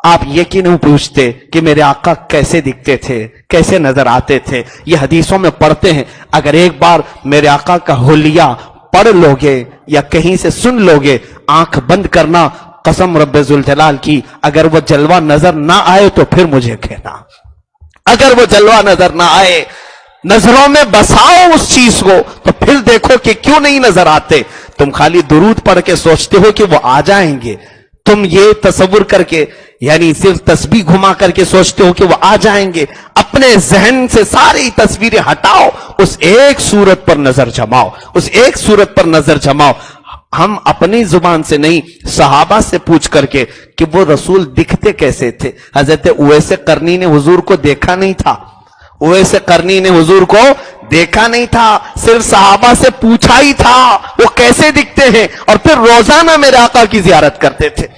आप ये क्यों नहीं पूछते कि मेरे आका कैसे दिखते थे, कैसे नजर आते थे? ये हदीसों में पढ़ते हैं। अगर एक बार मेरे आका का हुलिया पढ़ लोगे या कहीं से सुन लोगे, आंख बंद करना, कसम रब्बे जुल जलाल की, अगर वो जलवा नजर ना आए तो फिर मुझे कहना। अगर वो जलवा नजर ना आए, नजरों में बसाओ उस चीज को, तो फिर देखो कि क्यों नहीं नजर आते। तुम खाली दुरूद पढ़ के सोचते हो कि वो आ जाएंगे, तुम ये तसव्वुर करके, यानी सिर्फ तस्बीह घुमा करके सोचते हो कि वो आ जाएंगे। अपने जहन से सारी तस्वीरें हटाओ, उस एक सूरत पर नजर जमाओ, उस एक सूरत पर नजर जमाओ। हम अपनी जुबान से नहीं, सहाबा से पूछ करके कि वो रसूल दिखते कैसे थे। हजरत उवैस करनी ने हुजूर को देखा नहीं था, उवैस करनी ने हुजूर को देखा नहीं था, सिर्फ सहाबा से पूछा ही था वो कैसे दिखते हैं, और फिर रोजाना मेरे आका की जियारत करते थे,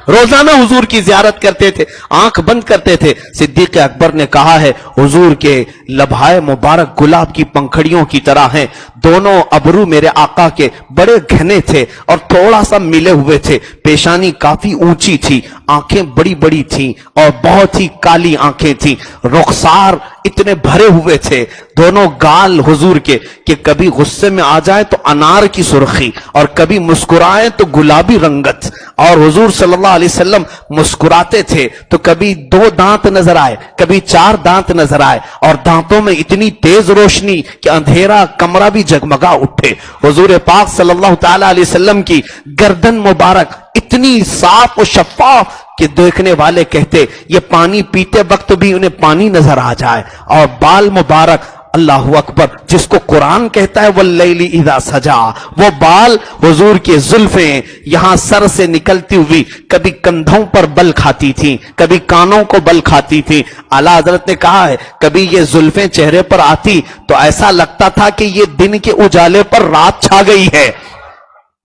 रोजाना हुजूर की जियारत करते थे, आंख बंद करते थे। सिद्दीक अकबर ने कहा है, हुजूर के लम्हाए मुबारक गुलाब की पंखड़ियों की तरह हैं। दोनों अबरू मेरे आका के बड़े घने थे और थोड़ा सा मिले हुए थे, पेशानी काफी ऊंची थी, आंखें बड़ी बड़ी थीं और बहुत ही काली आंखें थीं, रुखसार इतने भरे हुए थे। दोनों गाल हुजूर के कि कभी गुस्से में आ जाए तो अनार की सुर्खी और कभी मुस्कुराए तो गुलाबी रंगत। और हुजूर सल्लल्लाहु अलैहि वसल्लम मुस्कुराते थे तो कभी 2 दांत नजर आए, कभी 4 दांत नजर आए, और दांतों में इतनी तेज रोशनी कि अंधेरा कमरा भी जगमगा उठे। हुजूर पाक सल्लल्लाहु ताला अलैहि वसल्लम की गर्दन मुबारक इतनी साफ और शफाफ कि देखने वाले कहते ये पानी पीते वक्त भी उन्हें पानी नजर आ जाए। और बाल मुबारक, अल्लाहु अकबर, जिसको कुरान कहता है वल्लैली इज़ा सजा, वो बाल हुजूर के जुल्फें यहां सर से निकलती हुई कभी कंधों पर बल खाती थी, कभी कानों को बल खाती थी। आला हजरत ने कहा है, कभी ये जुल्फें चेहरे पर आती तो ऐसा लगता था कि ये दिन के उजाले पर रात छा गई है,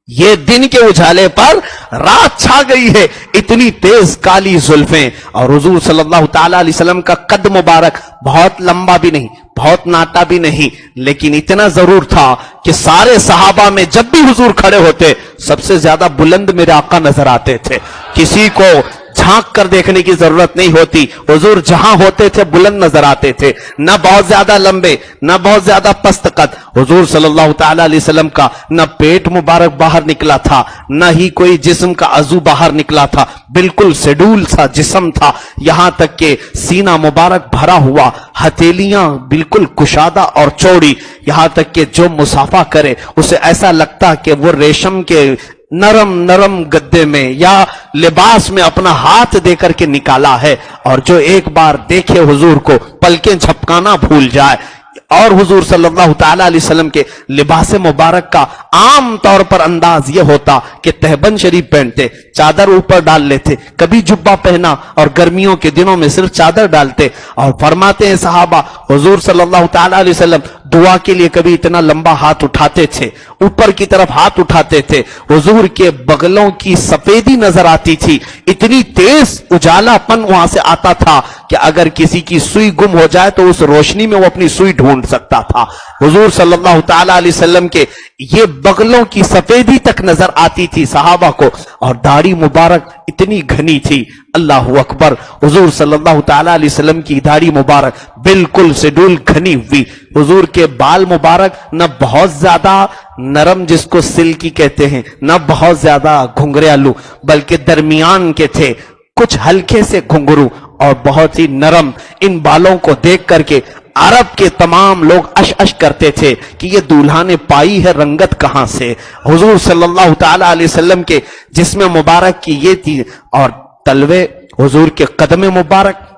ये दिन के उजाले पर रात छा गई है, इतनी तेज काली जुल्फें। और हुजूर सल्लल्लाहु ताला अलैहि वसल्लम का कद मुबारक बहुत लंबा भी नहीं, बहुत नाटा भी नहीं, लेकिन इतना जरूर था कि सारे सहाबा में जब भी हुजूर खड़े होते सबसे ज्यादा बुलंद मेरे आका नजर आते थे। किसी को झांक कर देखने की जरूरत नहीं होती, हुजूर जहां होते थे बुलंद नजर आते थे, न बहुत ज्यादा लंबे न बहुत ज्यादा पस्त कद। हुजूर सल्लल्लाहु ताला अलैहि वसल्लम का न पेट मुबारक बाहर निकला था, न ही कोई जिस्म का अजू बाहर निकला था, बिल्कुल शेड्यूल सा जिस्म था, यहां तक के सीना मुबारक भरा हुआ, हथेलियां बिल्कुल कुशादा और चौड़ी, यहां तक कि जो मुसाफा करे उसे ऐसा लगता कि वो रेशम के नरम नरम गद्दे में या लिबास में अपना हाथ देकर के निकाला है। और जो एक बार देखे हुजूर को पलकें झपकाना भूल जाए। और हुजूर सल्लल्लाहु ताला अलैहि वसल्लम के लिबास मुबारक का आम तौर पर अंदाज यह होता कि तहबंद शरीफ पहनते, चादर ऊपर डाल लेते, कभी जुब्बा पहना और गर्मियों के दिनों में सिर्फ चादर डालते। और फरमाते हैं सहाबा, हुजूर सल्लल्लाहु ताला अलैहि वसल्लम दुआ के लिए कभी इतना लंबा हाथ उठाते थे, ऊपर की तरफ हाथ उठाते थे, हुजूर के बगलों की सफेदी नजर आती थी, इतनी तेज उजालापन वहां से आता था कि अगर किसी की सुई गुम हो जाए तो उस रोशनी में वो अपनी सुई ढूंढ सकता था। हुजूर सल्लल्लाहु ताला अलैहि वसल्लम के ये बगलों की सफेदी तक नजर आती थी सहाबा को। और दाढ़ी मुबारक इतनी घनी थी, अल्लाहु अकबर, हुजूर सल्लल्लाहु ताला अलैहि वसल्लम की दाढ़ी मुबारक बिल्कुल शेड्यूल घनी हुई। हुजूर के बाल मुबारक न बहुत ज्यादा नरम जिसको सिल्की कहते हैं, न बहुत ज्यादा घुंघरालू, बल्कि दरमियान के थे, कुछ हल्के से घुंघरू और बहुत ही नरम। इन बालों को देख करके अरब के तमाम लोग अश अश करते थे कि ये दूल्हा ने पाई है रंगत कहां से। हुजूर सल्लल्लाहु ताला अलैहि वसल्लम के जिस्म मुबारक की ये थी। और तलवे हुजूर के कदम मुबारक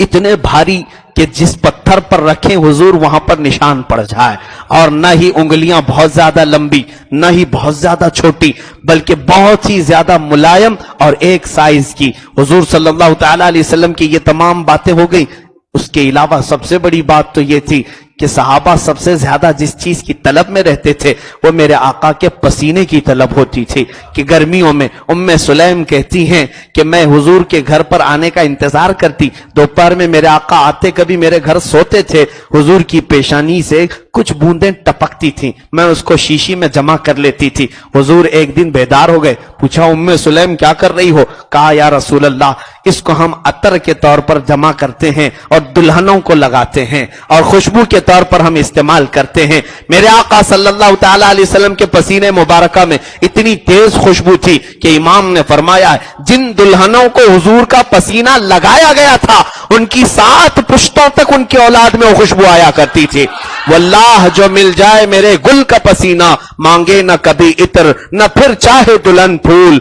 इतने भारी कि जिस पत्थर पर रखें हुजूर वहां पर निशान पड़ जाए। और न ही उंगलियां बहुत ज्यादा लंबी, न ही बहुत ज्यादा छोटी, बल्कि बहुत ही ज्यादा मुलायम और एक साइज की। हुजूर सल्लल्लाहु ताला अलैहि वसल्लम की ये तमाम बातें हो गई। उसके अलावा सबसे बड़ी बात तो ये थी कि सहाबा सबसे ज्यादा जिस चीज की तलब में रहते थे वो मेरे आका के पसीने की तलब होती थी। कि गर्मियों में उम्मे सुलैम कहती हैं कि मैं हुजूर के घर पर आने का इंतजार करती, दोपहर में मेरे आका आते, कभी मेरे घर सोते थे, हुजूर की पेशानी से कुछ बूंदें टपकती थी, मैं उसको शीशी में जमा कर लेती थी। हुजूर एक दिन बेदार हो गए, पूछा उम्मे सुलैम क्या कर रही हो? कहा या रसूल अल्लाह اس کو ہم عطر کے طور پر جمع کرتے ہیں اور دلہنوں کو لگاتے ہیں اور خوشبو کے طور پر ہم استعمال کرتے ہیں۔ میرے آقا صلی اللہ تعالی علیہ وسلم کے پسینے مبارکہ میں اتنی تیز خوشبو تھی کہ امام نے فرمایا ہے جن دلہنوں کو حضور کا پسینہ لگایا گیا تھا ان کی 7 پشتوں تک ان کی اولاد میں وہ خوشبو آیا کرتی تھی۔ واللہ جو مل جائے میرے گل کا پسینہ، مانگے نہ کبھی عطر نہ پھر چاہے دلہن پھول۔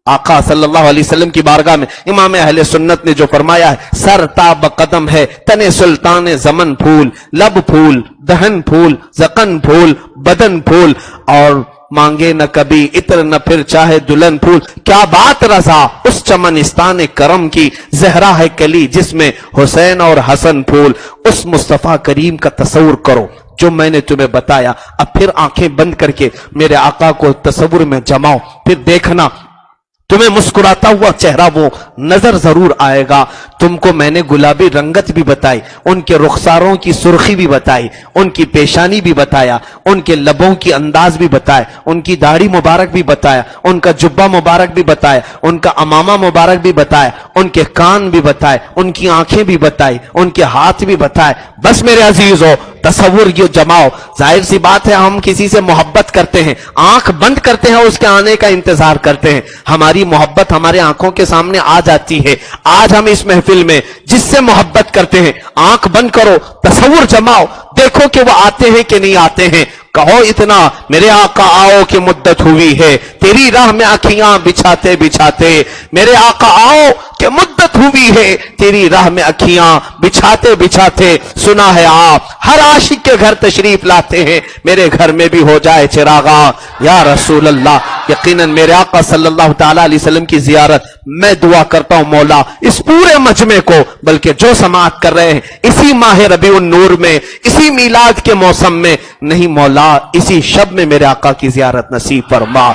آقا صلی اللہ علیہ وسلم کی بارگاہ میں امام اہل سنت نے جو فرمایا ہے، سر تاب قدم ہے تن سلطان زمن پھول، لب پھول، دہن پھول، زقن پھول، بدن پھول، اور مانگے نہ کبھی عطر نہ پھر چاہے دلہن پھول۔ کیا بات رضا اس چمنستان کرم کی، زہرا ہے کلی جس میں حسین اور حسن پھول۔ اس مصطفیٰ کریم کا تصور کرو جو میں نے تمہیں بتایا، اب پھر آنکھیں بند کر کے میرے آقا کو تصور میں جماؤ، پھر دیکھنا تمہیں مسکراتا ہوا چہرہ وہ نظر ضرور آئے گا۔ تم کو میں نے گلابی رنگت بھی بتائی، ان کے رخساروں کی سرخی بھی بتائی، ان کی پیشانی بھی بتایا، ان کے لبوں کی انداز بھی بتایا، ان کی داڑھی مبارک بھی بتایا، ان کا جبہ مبارک بھی بتایا، ان کا امامہ مبارک بھی بتایا، ان کے کان بھی بتائے، ان کی آنکھیں بھی بتائی، ان کے ہاتھ بھی بتائے۔ بس میرے عزیزو تصور یہ جماؤ، ظاہر سی بات ہے ہم کسی سے محبت کرتے ہیں، آنکھ بند کرتے ہیں، اس کے آنے کا انتظار کرتے ہیں، ہماری محبت ہمارے آنکھوں کے سامنے آ جاتی ہے۔ آج ہم اس محفل میں جس سے محبت کرتے ہیں، آنکھ بند کرو، تصور جماؤ، دیکھو کہ وہ آتے ہیں کہ نہیں آتے ہیں۔ کہو اتنا میرے آقا آؤ کہ مدت ہوئی ہے تیری راہ میں اکھیاں بچھاتے بچھاتے، میرے آقا آؤ کہ مدت ہوئی ہے تیری راہ میں اکھیاں بچھاتے بچھاتے۔ سنا ہے آپ ہر عاشق کے گھر تشریف لاتے ہیں، میرے گھر میں بھی ہو جائے چراغاں یا رسول اللہ۔ یقیناً میرے آقا صلی اللہ تعالی علیہ وسلم کی زیارت میں دعا کرتا ہوں مولا اس پورے مجمع کو، بلکہ جو سماعت کر رہے ہیں اسی ماہ ربیع النور میں، اسی میلاد کے موسم میں، نہیں مولا اسی شب میں میرے آقا کی زیارت نصیب فرما۔